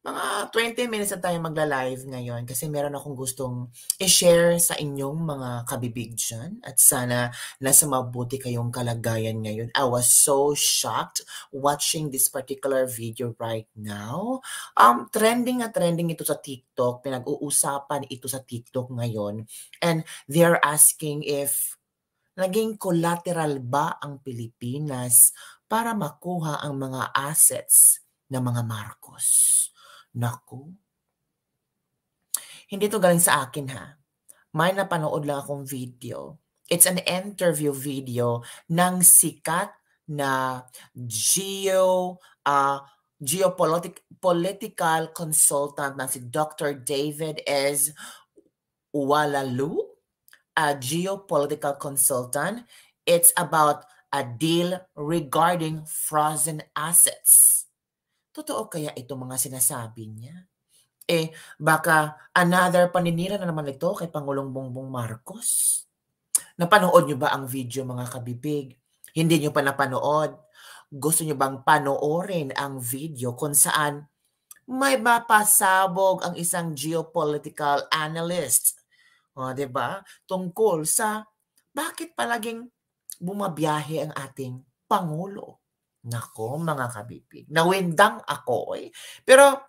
Mga 20 minutes na tayo magla-live ngayon kasi meron akong gustong i-share sa inyong mga kabibig dyan at sana nasa mabuti kayong kalagayan ngayon. I was so shocked watching this particular video right now. Trending na trending ito sa TikTok. Pinag-uusapan ito sa TikTok ngayon. And they're asking if naging collateral ba ang Pilipinas para makuha ang mga assets ng mga Marcos? Naku, hindi to galing sa akin ha. May napanood lang akong video. It's an interview video ng sikat na geopolitical consultant na si Dr. David S. Walalu, a geopolitical consultant. It's about a deal regarding frozen assets. Totoo kaya ito mga sinasabi niya? Baka another paninira na naman ito kay Pangulong Bongbong Marcos. Napanood niyo ba ang video mga kabibig? Hindi niyo pa napanood? Gusto niyo bang panoorin ang video kung saan may mapasabog ang isang geopolitical analyst? Diba? Tungkol sa bakit palaging bumabiyahe ang ating Pangulo. Nako, mga kabibig. Nawindang ako Pero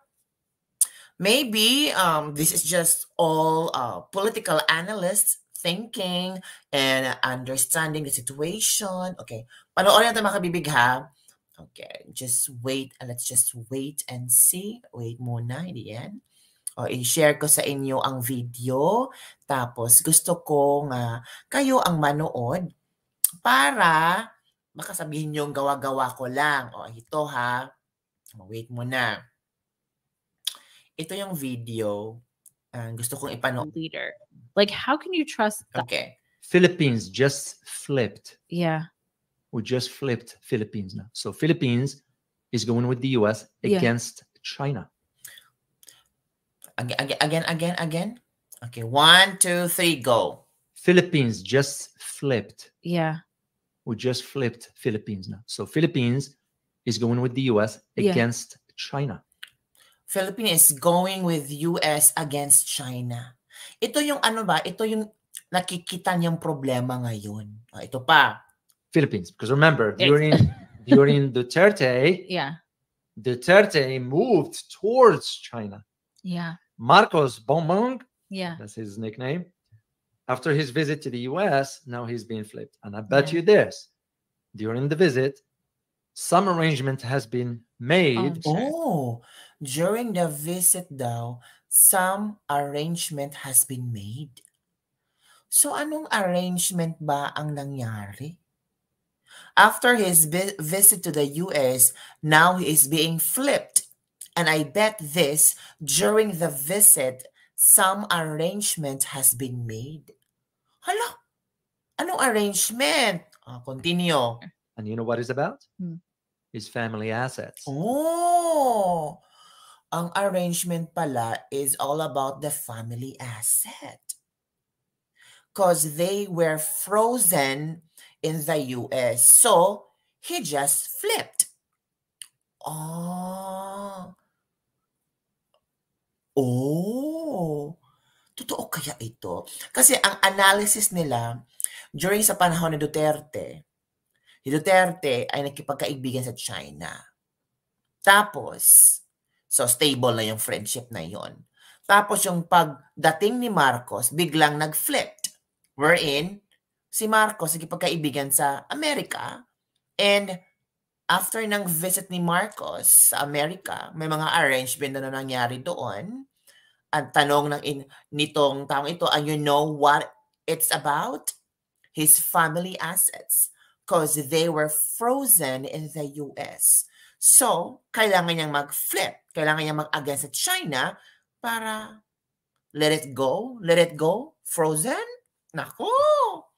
maybe this is just all political analysts thinking and understanding the situation. Okay, panoorin natin mga kabibig ha. Okay, just wait. Let's just wait and see. Wait muna, hindi yan. I-share ko sa inyo ang video. Tapos gusto kong kayo ang manood para baka sabihin yung gawa-gawa ko lang. Ito ha. Wait muna. Ito yung video. Gusto kong ipanood. Leader. Like, how can you trust that? Okay. Philippines just flipped. Yeah. We just flipped Philippines now. So Philippines is going with the US against China. Again. Okay, 1, 2, 3, go. Philippines just flipped. Yeah. We just flipped Philippines now. So Philippines is going with the US against China. Philippines is going with US against China. Ito yung ano ba? Ito yung nakikita niyang problema ngayon. Ito pa. Philippines. Because remember, during Duterte, Duterte moved towards China. Yeah. Marcos Bongbong, that's his nickname. After his visit to the US, now he's being flipped. And I bet you this, during the visit, some arrangement has been made. During the visit daw, some arrangement has been made. So anong arrangement ba ang nangyari? After his visit to the US, now he is being flipped. And I bet this, during the visit, some arrangement has been made. Hala, anong arrangement? Continue. And you know what it's about? His family assets. Ang arrangement pala is all about the family asset. Because they were frozen in the US. So, he just flipped. Totoo kaya ito? Kasi ang analysis nila during sa panahon ni Duterte ay nakipagkaibigan sa China. Tapos, so stable na yung friendship na yon. Tapos yung pagdating ni Marcos, biglang nag-flipped. Wherein, si Marcos nakipagkaibigan sa Amerika. And after ng visit ni Marcos sa Amerika, may mga arrangement na nangyari doon. Ang tanong nitong taong ito, and you know what it's about? His family assets. Because they were frozen in the US. So, kailangan niyang mag-flip. Kailangan niyang mag-against sa China para let it go, frozen. Nako!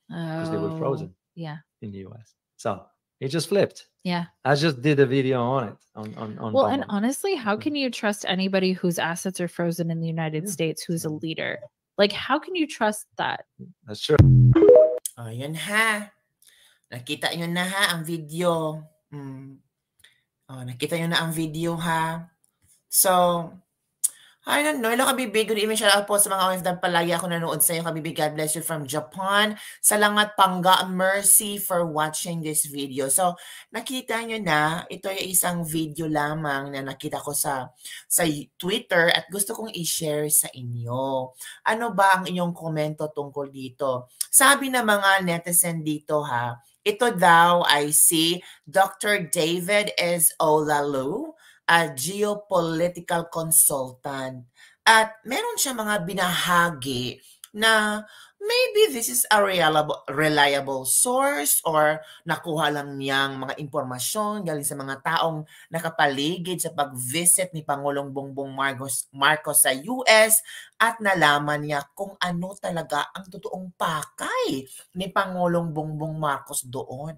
Because they were frozen in the US. So, it just flipped. Yeah. I just did a video on it. Well, and honestly, how can you trust anybody whose assets are frozen in the United States who's a leader? Like, how can you trust that? That's true. Ayun ha. Nakita nyo na ha ang video. Nakita nyo na ang video ha. So, I don't know. Hello, Kabibig. Good evening. Shout out po sa mga OFW. Palagi ako nanood sa iyo, Kabibig. God bless you from Japan. Salamat, Pangga Mercy, for watching this video. So, nakita nyo na, ito ay isang video lamang na nakita ko sa Twitter at gusto kong i-share sa inyo. Ano ba ang inyong komento tungkol dito? Sabi ng mga netizen dito ha, ito daw ay si Dr. David S. Olalu, a geopolitical consultant. At meron siya mga binahagi na maybe this is a reliable source or nakuha lang niyang mga impormasyon galing sa mga taong nakapaligid sa pag-visit ni Pangulong Bongbong Marcos sa US at nalaman niya kung ano talaga ang totoong pakay ni Pangulong Bongbong Marcos doon.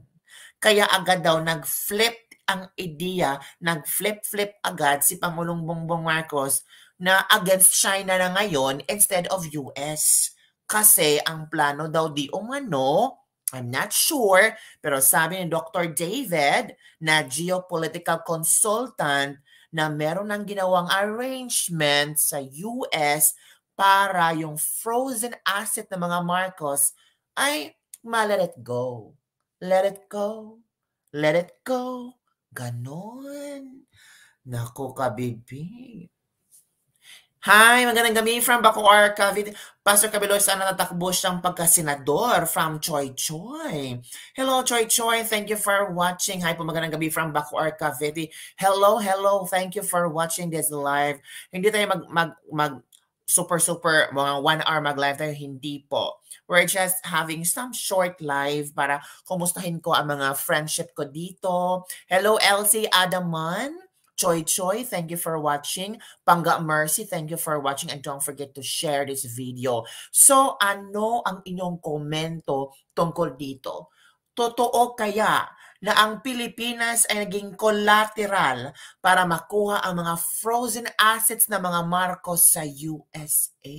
Kaya agad daw nag-flip ang ideya, nag-flip agad si Pangulong Bongbong Marcos na against China na ngayon instead of US. Kasi ang plano daw di umano, I'm not sure, pero sabi ni Dr. David na geopolitical consultant na meron ng ginawang arrangement sa US para yung frozen asset ng mga Marcos ay ma-let it go. Let it go. Let it go. Ganon. Naku, Kabibig. Hi, magandang gabi from Bacoor, Cavite. Pastor Cabeloy, sana natakbo siyang pagkasenador from Choi Choi. Hello, Choi Choi. Thank you for watching. Hi po, magandang gabi from Bacoor, Cavite. Hello. Thank you for watching this live. Hindi tayo super mga 1 hour mag-live tayo, hindi po. We're just having some short live para kumustahin ko ang mga friendship ko dito. Hello, Elsie Adaman. Choi Choi, thank you for watching. Pangga Mercy, thank you for watching. And don't forget to share this video. So, ano ang inyong komento tungkol dito? Totoo kaya na ang Pilipinas ay naging collateral para makuha ang mga frozen assets ng mga Marcos sa USA?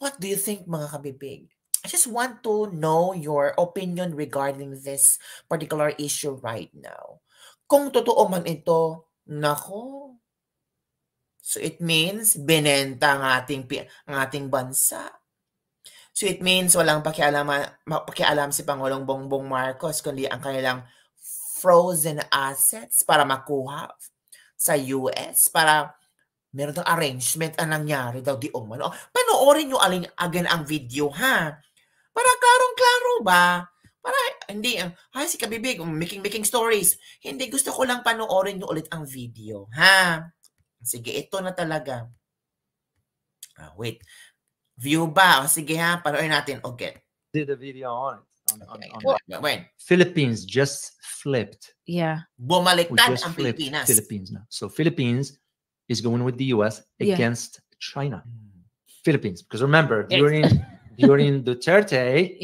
What do you think, mga Kabibig? I just want to know your opinion regarding this particular issue right now. Kung totoo man ito, nako. So it means binenta ang ating bansa. So it means walang pakialam si Pangulong Bongbong Marcos kundi ang kanilang frozen assets para makuha sa US, para meron ng arrangement ang nangyari daw di umano. Panoorin nyo again ang video, ha? Para klarong-klaro ba? Para hindi, si Kabibig, making stories. Hindi, gusto ko lang panoorin nyo ulit ang video, ha? Sige, ito na talaga. Wait. View ba? Sige ha, panoorin natin. Okay. Did a video on it. When? Philippines just flipped. Yeah. Bumaliktad ang Pilipinas. Philippines now. So Philippines is going with the US against China. Philippines. Because remember, during Duterte,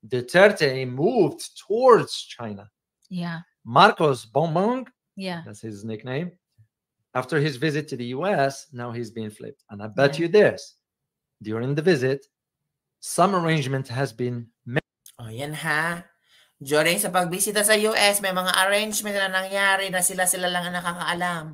Duterte moved towards China. Yeah. Marcos Bongbong, that's his nickname. After his visit to the US, now he's being flipped. And I bet you this, during the visit, some arrangement has been made. Oh, yan ha. During sa pagbisita sa US, may mga arrangement na nangyari na sila lang ang nakakaalam.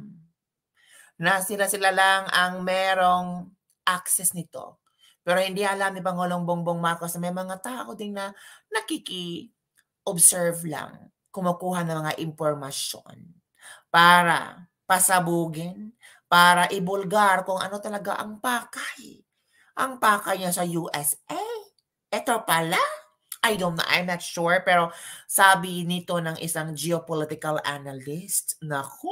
Na sila lang ang merong access nito. Pero hindi alam ni Pangulong Bongbong Marcos na may mga tao din na nakiki-observe lang, kumukuha ng mga impormasyon para pasabugin, para ibulgar kung ano talaga ang pakay. Ang pakay niya sa USA. Ito pala. I'm not sure, pero sabi nito ng isang geopolitical analyst, naku,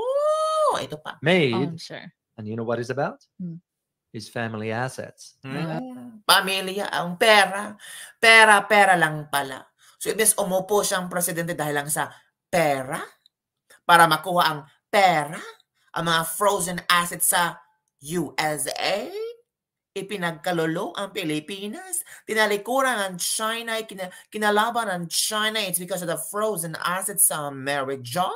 ito pa. Made. Sure. And you know what it's about? His family assets. Pamilya, ang pera. Pera lang pala. So, ibig umupo siyang presidente dahil lang sa pera? Para makuha ang pera? Ang mga frozen assets sa USA? Ipinagkalolo ang Pilipinas? Tinalikuran ang China? Kinalaban ang China? It's because of the frozen assets sa America?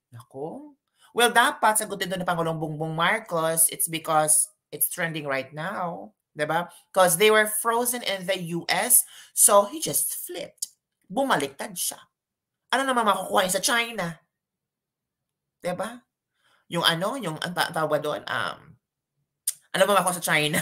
Naku. Well, dapat sagutin doon ni Pangulong Bongbong Marcos, it's because it's trending right now, diba? Because they were frozen in the US, so he just flipped. Bumaliktad siya. Ano naman makukuha niya sa China? Diba? Yung yung tawag doon, ano ba ako sa China?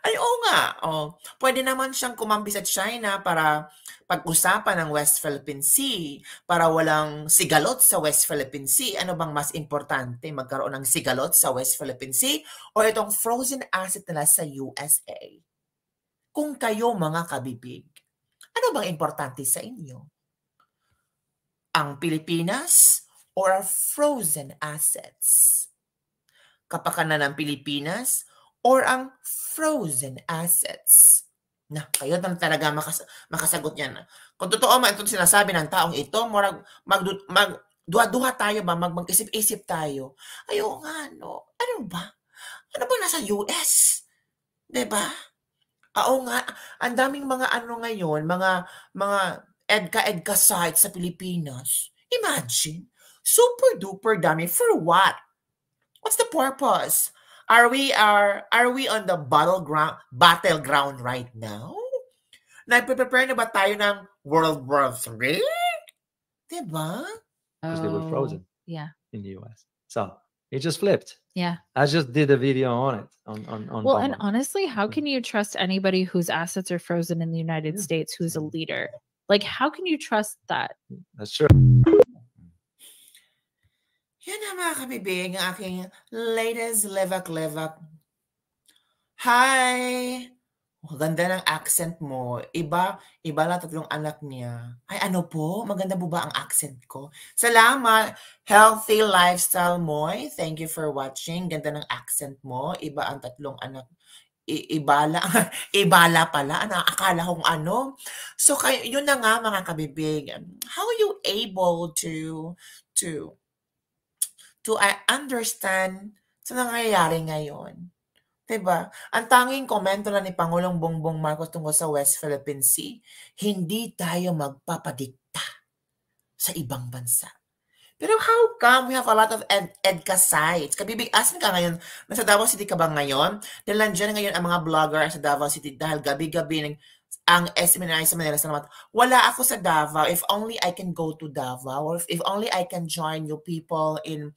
Ay, oo nga. Oh, pwede naman siyang kumampi sa China para pag-usapan ng West Philippine Sea, para walang sigalot sa West Philippine Sea. Ano bang mas importante, magkaroon ng sigalot sa West Philippine Sea o itong frozen asset nila sa USA? Kung kayo mga kabibig, ano bang importante sa inyo? Ang Pilipinas or frozen assets? Kapakanan ng Pilipinas or ang frozen assets? Na, kayo na talaga makasagot yan. Kung totoo man itong sinasabi ng taong ito, duha-duha tayo ba, mag-isip-isip tayo. Ayaw nga, no? Ano ba? Ano ba nasa US? Diba? Oo nga, ang daming mga ngayon, mga EDCA sites sa Pilipinas. Imagine, super duper dami for what? What's the purpose? Are we on the battleground right now? Nagpe-prepare na ba tayo ng World War III? Diba? Because they were frozen. Yeah. In the US. So it just flipped. Yeah. I just did a video on it. On well, and honestly, how can you trust anybody whose assets are frozen in the United States who's a leader? Like, how can you trust that? That's true. Yan na mga kabibig, ang aking latest levak-levak. Hi! Maganda ng accent mo. Iba lang tatlong anak niya. Ay, ano po? Maganda po ba ang accent ko? Salamat! Healthy Lifestyle Moy. Thank you for watching. Ganda ng accent mo. Iba ang tatlong anak. Ibala. Ibala pala. Akala kong ano. So, yun na nga mga kabibig. How are you able to understand sa nangyayari ngayon? Diba? Ang tanging komento na ni Pangulong Bongbong Marcos tungkol sa West Philippine Sea, hindi tayo magpapadikta sa ibang bansa. Pero how come we have a lot of EDCA sites? Kabibig, asan ka ngayon? Nasa Davao City ka ba ngayon? Dahil nandiyan ngayon ang mga vlogger sa Davao City dahil gabi-gabi ang SMNI sa Manila. Salamat. Wala ako sa Davao. If only I can go to Davao, or if only I can join you people in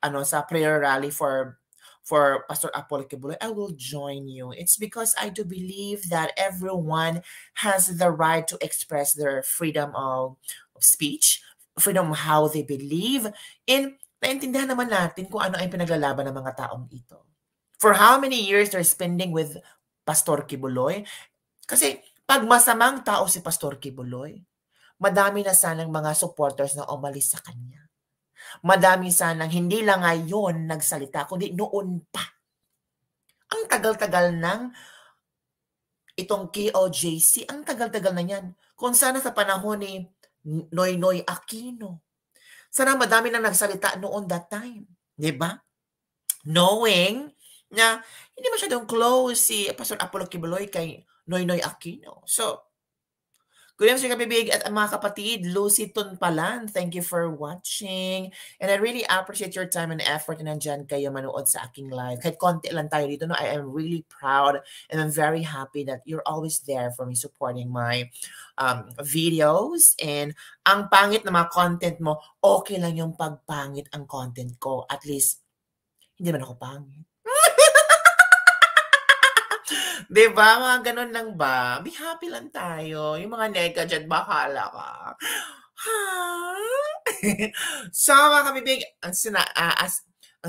sa prayer rally for Pastor Apollo Kibuloy, I will join you. It's because I do believe that everyone has the right to express their freedom of speech, freedom of how they believe, and naintindihan naman natin kung ano ay pinaglalaban ng mga taong ito. For how many years they're spending with Pastor Kibuloy? Kasi pag masamang tao si Pastor Kibuloy, madami na sanang mga supporters na umalis sa kanya. Madami sanang hindi lang ngayon nagsalita, kundi noon pa. Ang tagal-tagal ng itong KOJC, ang tagal-tagal na yan. Kung sana sa panahon ni Noynoy Aquino. Sana madami nang nagsalita noon that time. Diba? Knowing na hindi masyadong close si Pastor Apollo Kibuloy kay Noynoy Aquino. So, good evening, kabibig at mga kapatid. Lucy Tunpalan, thank you for watching. And I really appreciate your time and effort na nandyan kayo manood sa aking live. Kahit konti lang tayo dito, no? I am really proud and I'm very happy that you're always there for me supporting my videos. And ang pangit na mga content mo, okay lang yung pagpangit ang content ko. At least, hindi man ako pangit. Diba? Mga ganun lang ba? Be happy lang tayo. Yung mga nega dyan, bahala ka. Ha? So, mga kabibig, ang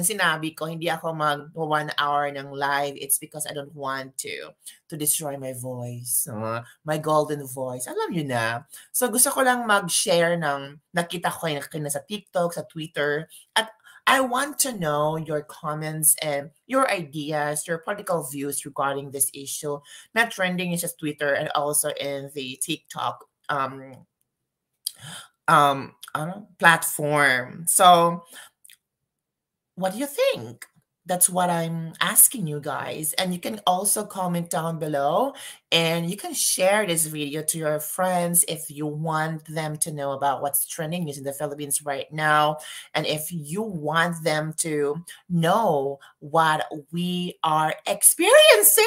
sinabi ko, hindi ako mag 1 hour ng live. It's because I don't want to destroy my voice. My golden voice. Alam nyo na. So, gusto ko lang mag-share ng nakita ko kayo sa TikTok, sa Twitter, at I want to know your comments and your ideas, your political views regarding this issue. Not trending in just Twitter and also in the TikTok platform. So, what do you think? that's what I'm asking you guys. And you can also comment down below, and you can share this video to your friends if you want them to know about what's trending news in the Philippines right now. And if you want them to know what we are experiencing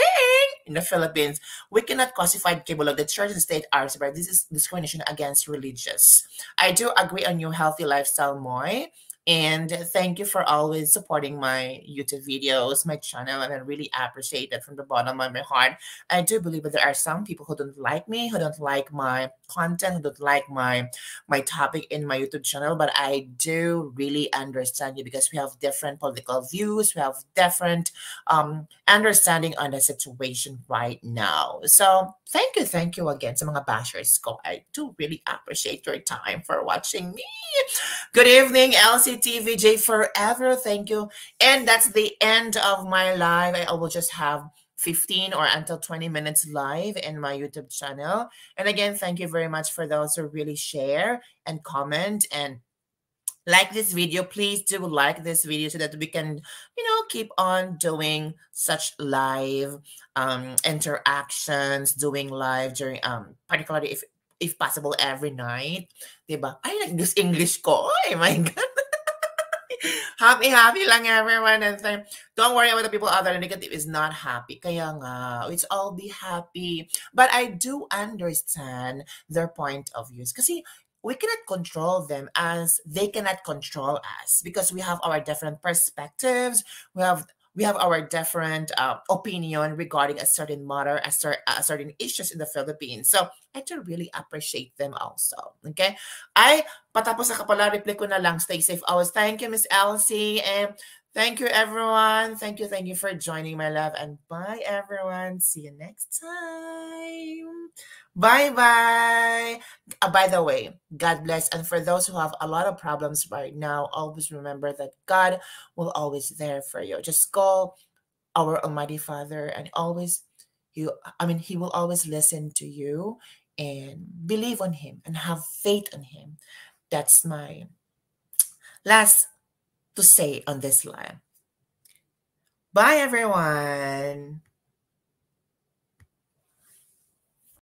in the Philippines, we cannot classify cable of the church and state are separate. This is discrimination against religious. I do agree on your healthy lifestyle, Moy. And thank you for always supporting my YouTube videos, my channel, and I really appreciate that from the bottom of my heart. I do believe that there are some people who don't like me, who don't like my content, who don't like my topic in my YouTube channel, but I do really understand you because we have different political views, we have different understanding on the situation right now. So thank you again sa mga bashers ko. I do really appreciate your time for watching me. Good evening, LCTVJ forever. Thank you. And that's the end of my live. I will just have 15 or until 20 minutes live in my YouTube channel. And again, thank you very much for those who really share and comment and like this video. Please do like this video so that we can, keep on doing such live interactions, doing live during particularly if possible every night. Diba? Ay, nag-English ko. Oh my God. Happy lang everyone. And don't worry about the people out there. Negative is not happy. Kaya nga, let's all be happy. But I do understand their point of views. Kasi we cannot control them as they cannot control us because we have our different perspectives. We have our different opinion regarding a certain matter, a certain issues in the Philippines. So I do really appreciate them also. Okay? Ay, patapos na kapala, reply ko na lang. Stay safe always. Thank you, Miss Elsie. And thank you, everyone. Thank you for joining my love. And bye, everyone. See you next time. Bye-bye. By the way, God bless. And for those who have a lot of problems right now, always remember that God will always there for you. Just call our Almighty Father and He will always listen to you and believe on Him and have faith on Him. That's my last to say on this live. Bye, everyone.